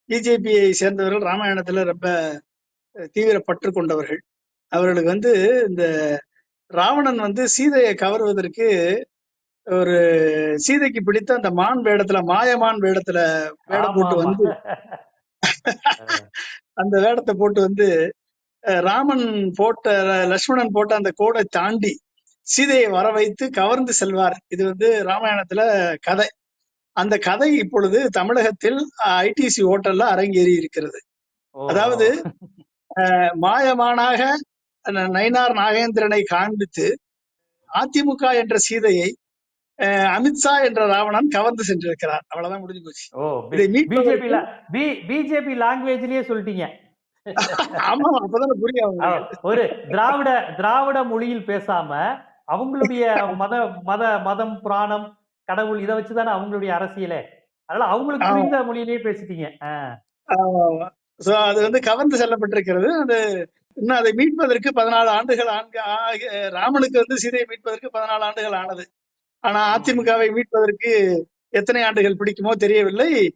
பிஜேபியை சேர்ந்தவர்கள் ராமாயணத்துல ரொம்ப தீவிர பற்று கொண்டவர்கள். அவர்களுக்கு இந்த ராவணன் சீதையை கவருவதற்கு ஒரு சீதைக்கு பிடித்த அந்த மான் வேடத்துல, மாயமான் வேடத்துல வேடம் ஆமா போட்டு ஆமா அந்த வேடத்தை போட்டு ராமன் போட்ட லட்சுமணன் போட்ட அந்த கோடை தாண்டி சீதையை வர வைத்து கவர்ந்து செல்வார். இது ராமாயணத்துல கதை. அந்த கதை இப்பொழுது தமிழகத்தில் ஐடிசி ஹோட்டல்ல அரங்கேறி இருக்கிறது. ஓஹோ அதாவது மாயமானாக நயினார் நாகேந்திரனை காண்பித்து அதிமுக என்ற சீதையை அமித்ஷா என்ற ராவணன் கவர்ந்து சென்றிருக்கிறார். அவ்வளவுதான், முடிஞ்சு போச்சு. ஓ இதை பிஜேபி மீட்பதற்கு பிஜேபி லாங்குவேஜ்லயே சொல்லிட்டீங்க. ஆமா, அப்பதான் புரியும் அவங்களுக்கு. ஒரு திராவிட திராவிட மொழியில் பேசாம அவங்களுடைய மத மத மதம் புராணம் கடவுள் இதை வச்சுதானே அவங்களுடைய அரசியலே. அதனால அவங்களுக்கு புரிந்த மொழியிலேயே பேசிட்டீங்க. சோ அது கவர்ந்து செல்லப்பட்டிருக்கிறது. அது இன்னும் அதை மீட்பதற்கு 14 ஆண்டுகள் ராமனுக்கு சீதையை மீட்பதற்கு 14 ஆண்டுகள் ஆனது. ஆனா அதிமுகவை மீட்பதற்கு எத்தனை ஆண்டுகள் பிடிக்குமோ தெரியவில்லை.